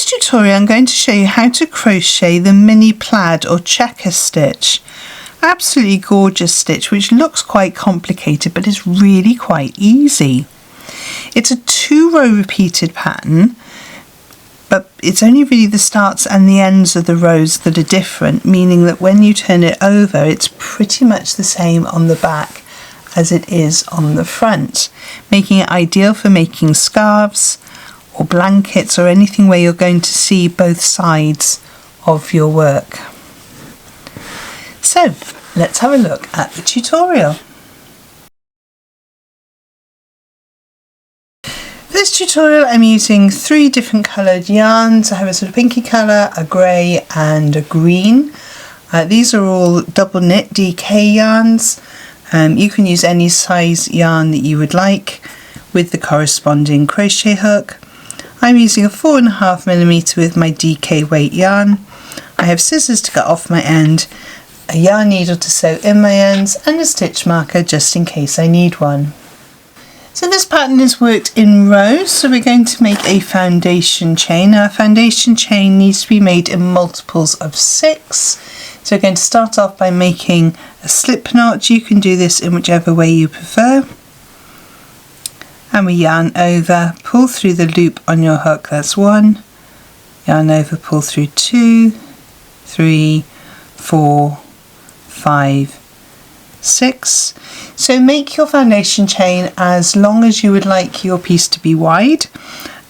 tutorial I'm going to show you how to crochet the mini plaid or checker stitch. Absolutely gorgeous stitch which looks quite complicated but is really quite easy. It's a 2-row repeated pattern, but it's only really the starts and the ends of the rows that are different, meaning that when you turn it over it's pretty much the same on the back as it is on the front, making it ideal for making scarves or blankets or anything where you're going to see both sides of your work. So let's have a look at the tutorial. For this tutorial I'm using 3 different coloured yarns. I have a sort of pinky colour, a grey and a green. These are all double knit DK yarns. You can use any size yarn that you would like with the corresponding crochet hook. I'm using a 4.5mm with my DK weight yarn. I have scissors to cut off my end, a yarn needle to sew in my ends and a stitch marker just in case I need one. So this pattern is worked in rows, so we're going to make a foundation chain. Our foundation chain needs to be made in multiples of 6. So we're going to start off by making a slip knot. You can do this in whichever way you prefer. And we yarn over, pull through the loop on your hook, that's 1, yarn over, pull through 2, 3, 4, 5, 6. So make your foundation chain as long as you would like your piece to be wide,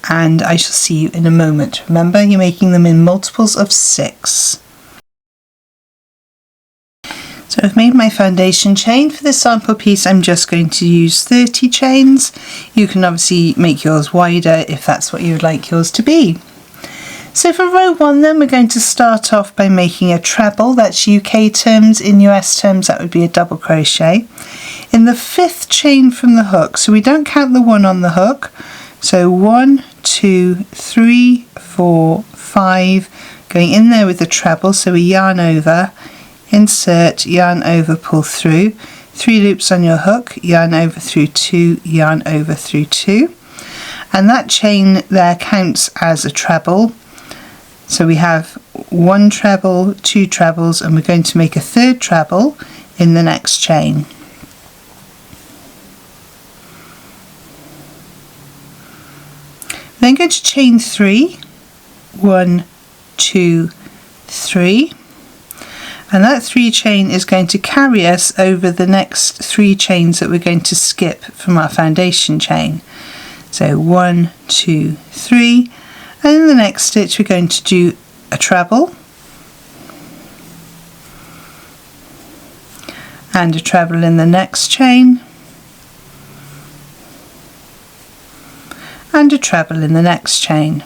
and I shall see you in a moment. Remember, you're making them in multiples of 6. So I've made my foundation chain. For this sample piece I'm just going to use 30 chains. You can obviously make yours wider if that's what you would like yours to be. So for row 1 then we're going to start off by making a treble. That's UK terms. In US terms that would be a double crochet in the 5th chain from the hook, so we don't count the 1 on the hook. So 1, 2, 3, 4, 5, going in there with the treble, so we yarn over, insert, yarn over, pull through, 3 loops on your hook, yarn over through 2, yarn over through 2, and that chain there counts as a treble. So we have 1 treble, 2 trebles, and we're going to make a 3rd treble in the next chain. Then go to chain 3, 1, 2, 3. And that 3 chain is going to carry us over the next 3 chains that we're going to skip from our foundation chain. So 1, 2, 3, and in the next stitch we're going to do a treble and a treble in the next chain and a treble in the next chain.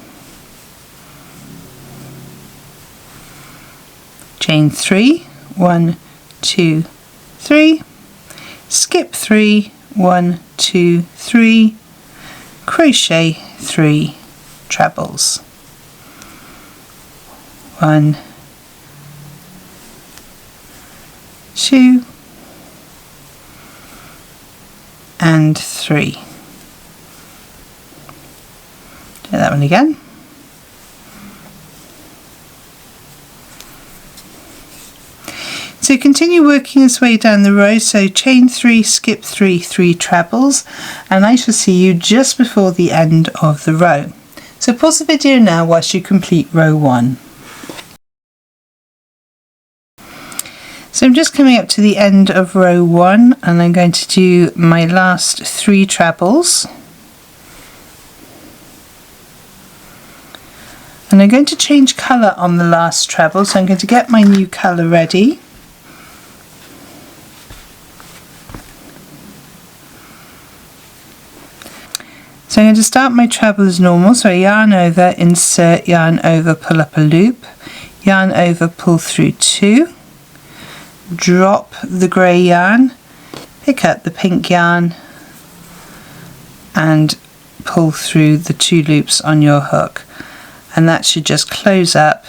Chain 3, 1, 2, 3, skip 3, 1, 2, 3, crochet 3 trebles. 1, 2, and 3. Do that one again. So continue working this way down the row, so chain 3, skip 3, 3 trebles, and I shall see you just before the end of the row. So pause the video now whilst you complete row 1. So I'm just coming up to the end of row 1 and I'm going to do my last 3 trebles. And I'm going to change colour on the last treble, so I'm going to get my new colour ready. So I'm going to start my treble as normal, so I yarn over, insert, yarn over, pull up a loop, yarn over, pull through 2, drop the grey yarn, pick up the pink yarn and pull through the 2 loops on your hook, and that should just close up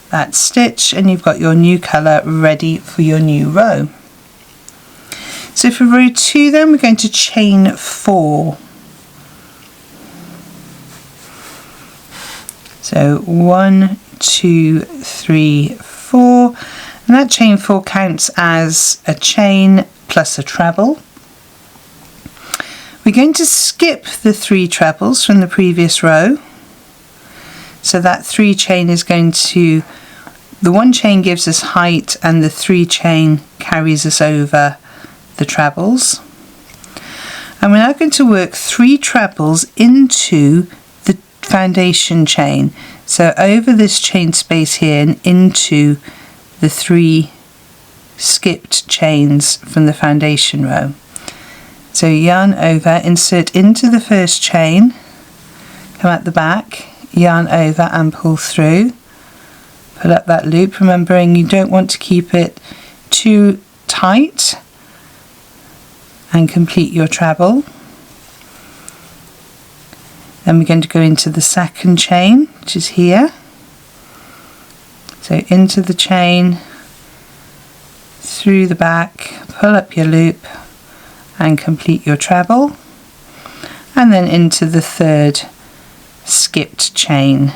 that stitch and you've got your new colour ready for your new row. So for row 2 then we're going to chain 4. So 1, 2, 3, 4, and that chain 4 counts as a chain plus a treble. We're going to skip the 3 trebles from the previous row. So that 3 chain is going to, the 1 chain gives us height and the 3 chain carries us over the trebles. And we're now going to work 3 trebles into the foundation chain. So over this chain space here and into the 3 skipped chains from the foundation row. So yarn over, insert into the first chain, come at the back, yarn over and pull through. Pull up that loop, remembering you don't want to keep it too tight, and complete your treble. Then we're going to go into the second chain, which is here. So into the chain, through the back, pull up your loop and complete your treble, and then into the third skipped chain.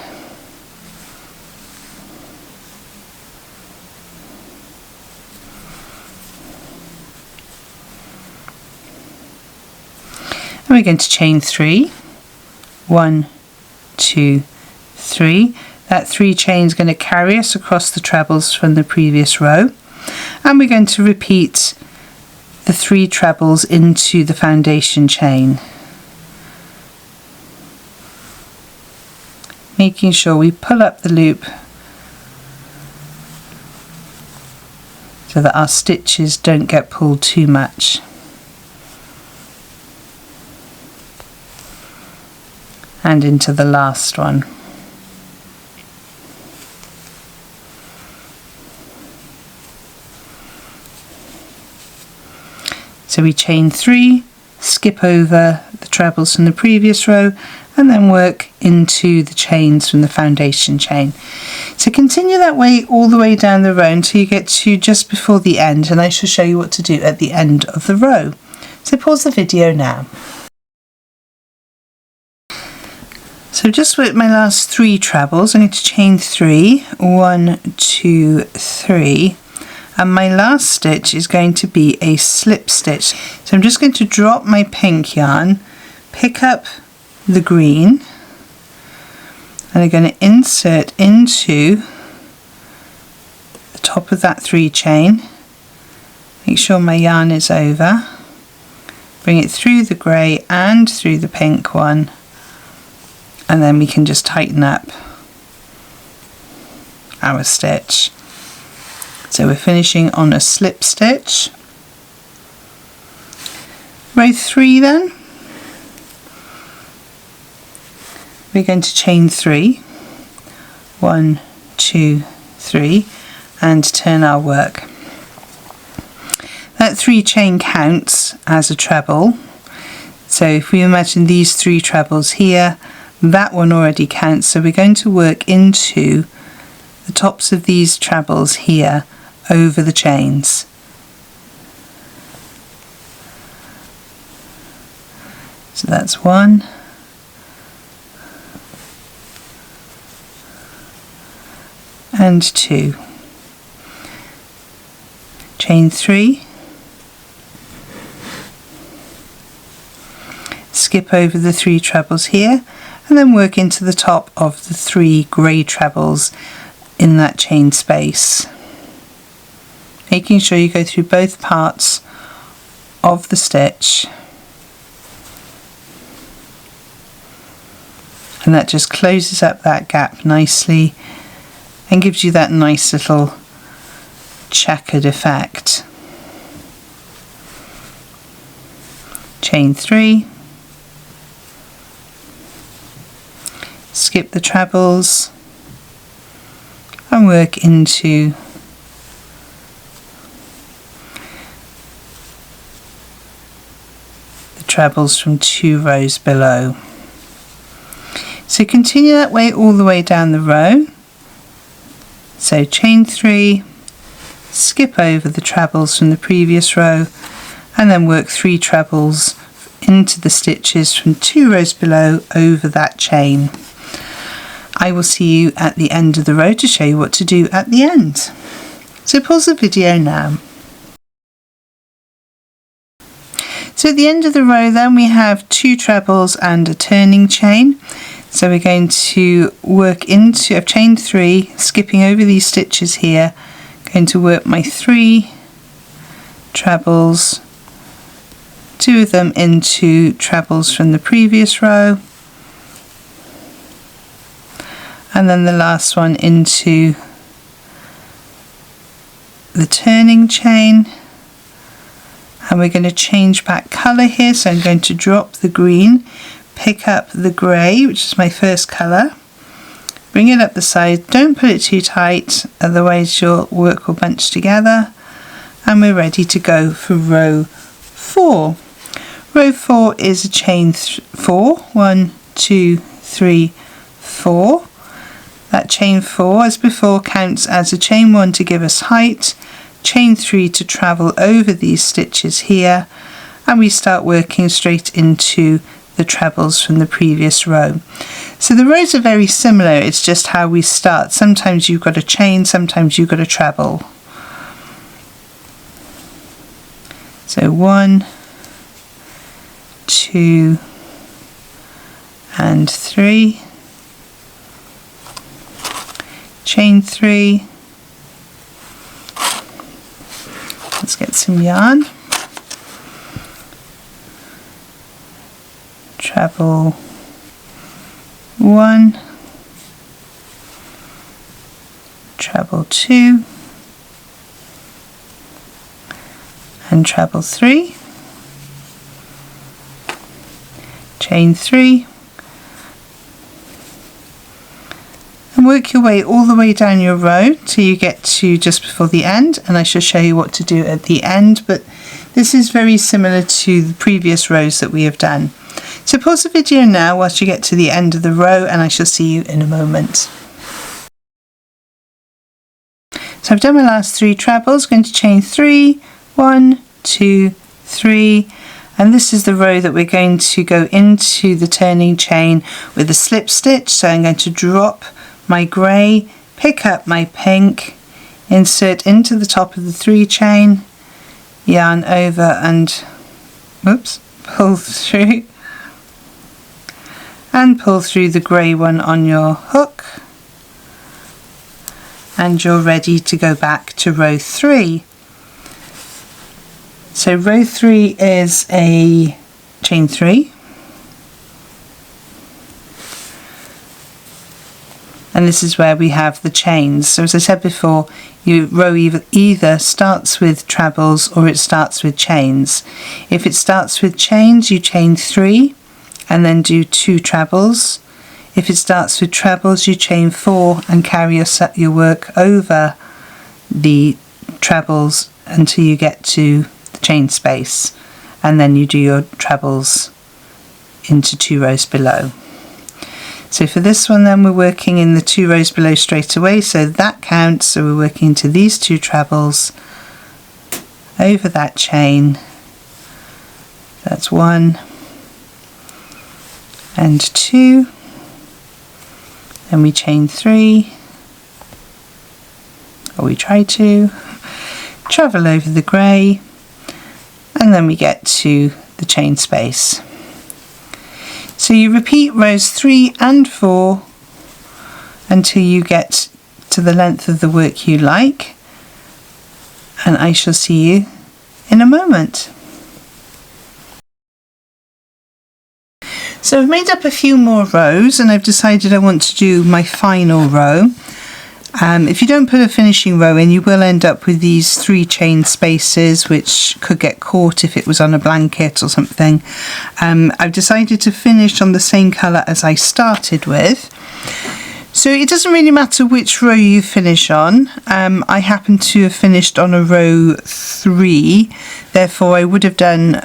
And we're going to chain 3. 1, 2, 3. That 3 chain is going to carry us across the trebles from the previous row, and we're going to repeat the 3 trebles into the foundation chain, making sure we pull up the loop so that our stitches don't get pulled too much. And into the last one. So we chain 3, skip over the trebles from the previous row, and then work into the chains from the foundation chain. So continue that way all the way down the row until you get to just before the end, and I shall show you what to do at the end of the row. So pause the video now. So just with my last 3 trebles, I need to chain 3, 1, 2, 3, and my last stitch is going to be a slip stitch. So I'm just going to drop my pink yarn, pick up the green, and I'm going to insert into the top of that 3 chain, make sure my yarn is over, bring it through the grey and through the pink one, and then we can just tighten up our stitch. So we're finishing on a slip stitch. Row 3 then, we're going to chain 3, 1, 2, 3, and turn our work. That 3 chain counts as a treble, so if we imagine these 3 trebles here, that one already counts, so we're going to work into the tops of these trebles here over the chains. So that's 1, and 2. Chain 3, skip over the 3 trebles here, and then work into the top of the 3 grey trebles in that chain space, making sure you go through both parts of the stitch, and that just closes up that gap nicely and gives you that nice little checkered effect. Chain 3, skip the trebles and work into the trebles from 2 rows below. So continue that way all the way down the row. So chain 3, skip over the trebles from the previous row, and then work 3 trebles into the stitches from 2 rows below over that chain. I will see you at the end of the row to show you what to do at the end. So pause the video now. So at the end of the row then we have 2 trebles and a turning chain. So we're going to work into, I've chained 3, skipping over these stitches here, going to work my 3 trebles, 2 of them into trebles from the previous row, and then the last one into the turning chain. And we're going to change back colour here, so I'm going to drop the green, pick up the grey, which is my first colour, bring it up the side, don't put it too tight, otherwise your work will bunch together, and we're ready to go for row 4. Row 4 is a chain 4, 1, 2, 3, 4. That chain 4, as before, counts as a chain 1 to give us height, chain 3 to travel over these stitches here, and we start working straight into the trebles from the previous row. So the rows are very similar, it's just how we start. Sometimes you've got a chain, sometimes you've got a treble. So 1, 2 and 3, chain 3. Let's get some yarn, treble 1, treble 2 and treble 3, chain 3, and work your way all the way down your row till you get to just before the end, and I shall show you what to do at the end, but this is very similar to the previous rows that we have done. So pause the video now whilst you get to the end of the row, and I shall see you in a moment. So I've done my last 3 trebles, going to chain 3, 1, 2, 3, and this is the row that we're going to go into the turning chain with a slip stitch. So I'm going to drop my grey, pick up my pink, insert into the top of the 3 chain, yarn over and pull through, and pull through the grey one on your hook, and you're ready to go back to row 3. So row 3 is a chain 3, and this is where we have the chains. So as I said before, your row either starts with trebles or it starts with chains. If it starts with chains, you chain 3 and then do 2 trebles. If it starts with trebles, you chain 4 and carry your work over the trebles until you get to the chain space, and then you do your trebles into 2 rows below. So for this one then we're working in the 2 rows below straight away, so that counts. So we're working into these 2 trebles over that chain. That's 1 and 2, then we chain 3, or we try to, travel over the grey, and then we get to the chain space. So you repeat rows 3 and 4 until you get to the length of the work you like, and I shall see you in a moment. So I've made up a few more rows, and I've decided I want to do my final row. If you don't put a finishing row in, you will end up with these 3 chain spaces, which could get caught if it was on a blanket or something. I've decided to finish on the same colour as I started with. So it doesn't really matter which row you finish on. I happen to have finished on a row 3, therefore I would have done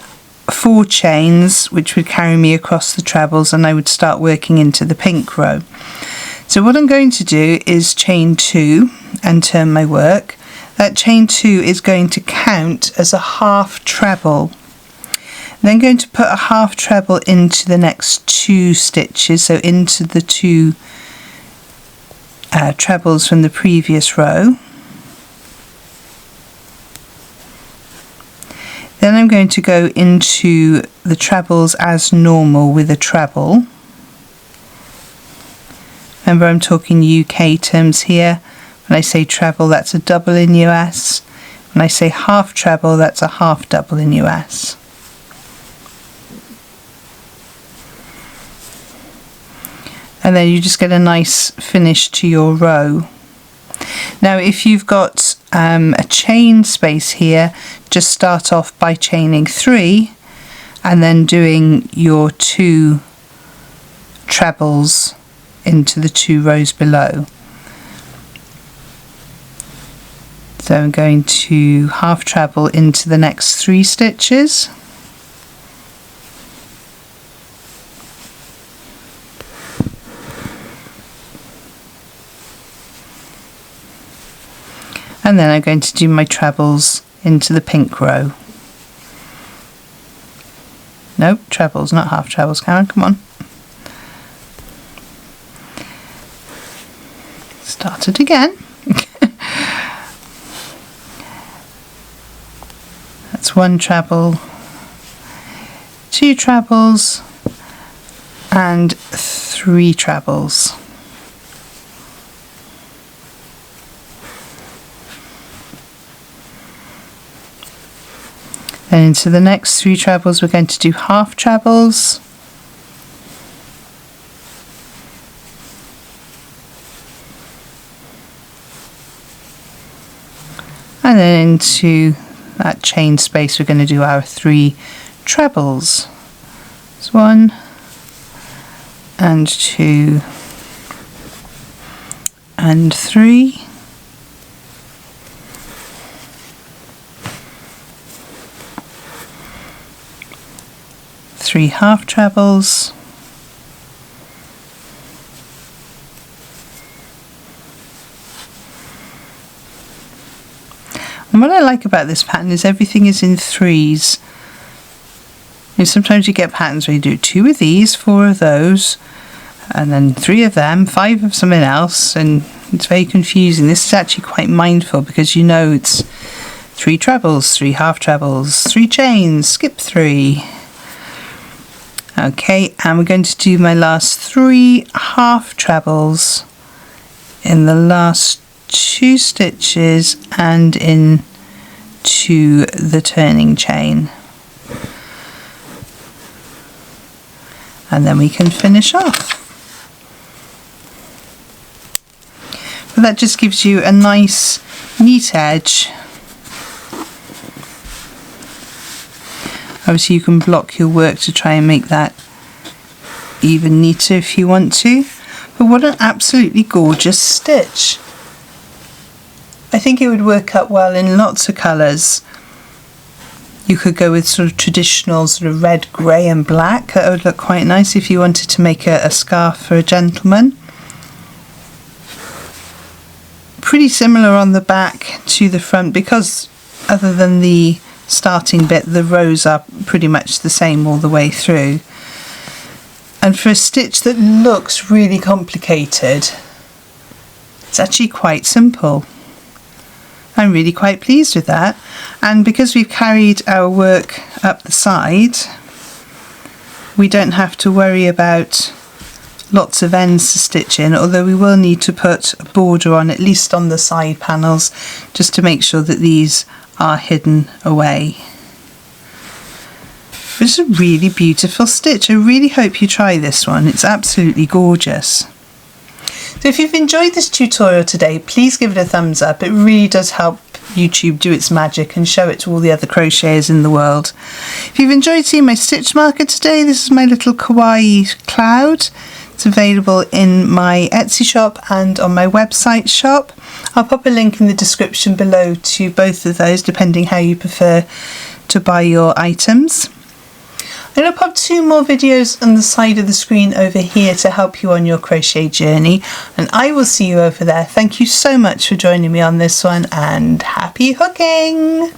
4 chains, which would carry me across the trebles, and I would start working into the pink row. So what I'm going to do is chain 2 and turn my work. That chain 2 is going to count as a half treble. Then I'm going to put a half treble into the next 2 stitches, so into the 2 trebles from the previous row. Then I'm going to go into the trebles as normal with a treble. Remember, I'm talking UK terms here. When I say treble, that's a double in US. When I say half treble, that's a half double in US. And then you just get a nice finish to your row. Now if you've got a chain space here, just start off by chaining 3 and then doing your 2 trebles into the 2 rows below. So I'm going to half treble into the next 3 stitches. And then I'm going to do my trebles into the pink row. No, trebles, not half trebles, Karen, come on. Start it again. That's 1 treble, 2 trebles, and 3 trebles. Then into the next 3 trebles we're going to do half trebles, and then into that chain space we're going to do our 3 trebles. There's 1 and 2 and 3. Three half trebles, and what I like about this pattern is everything is in 3s. And sometimes you get patterns where you do 2 of these, 4 of those, and then 3 of them, 5 of something else, and it's very confusing. This is actually quite mindful because you know it's 3 trebles, 3 half trebles, 3 chains, skip 3. Okay, and we're going to do my last 3 half trebles in the last 2 stitches and into the turning chain. And then we can finish off. But that just gives you a nice neat edge. Obviously you can block your work to try and make that even neater if you want to. But what an absolutely gorgeous stitch. I think it would work up well in lots of colours. You could go with sort of traditional sort of red, grey and black. That would look quite nice if you wanted to make a scarf for a gentleman. Pretty similar on the back to the front because other than the starting bit, the rows are pretty much the same all the way through. And for a stitch that looks really complicated, it's actually quite simple. I'm really quite pleased with that, and because we've carried our work up the side, we don't have to worry about lots of ends to stitch in, although we will need to put a border on, at least on the side panels, just to make sure that these are hidden away. It's a really beautiful stitch. I really hope you try this one. It's absolutely gorgeous. So if you've enjoyed this tutorial today, please give it a thumbs up. It really does help YouTube do its magic and show it to all the other crocheters in the world. If you've enjoyed seeing my stitch marker today, this is my little kawaii cloud. It's available in my Etsy shop and on my website shop. I'll pop a link in the description below to both of those, depending how you prefer to buy your items. I'm going to pop 2 more videos on the side of the screen over here to help you on your crochet journey, and I will see you over there. Thank you so much for joining me on this one, and happy hooking!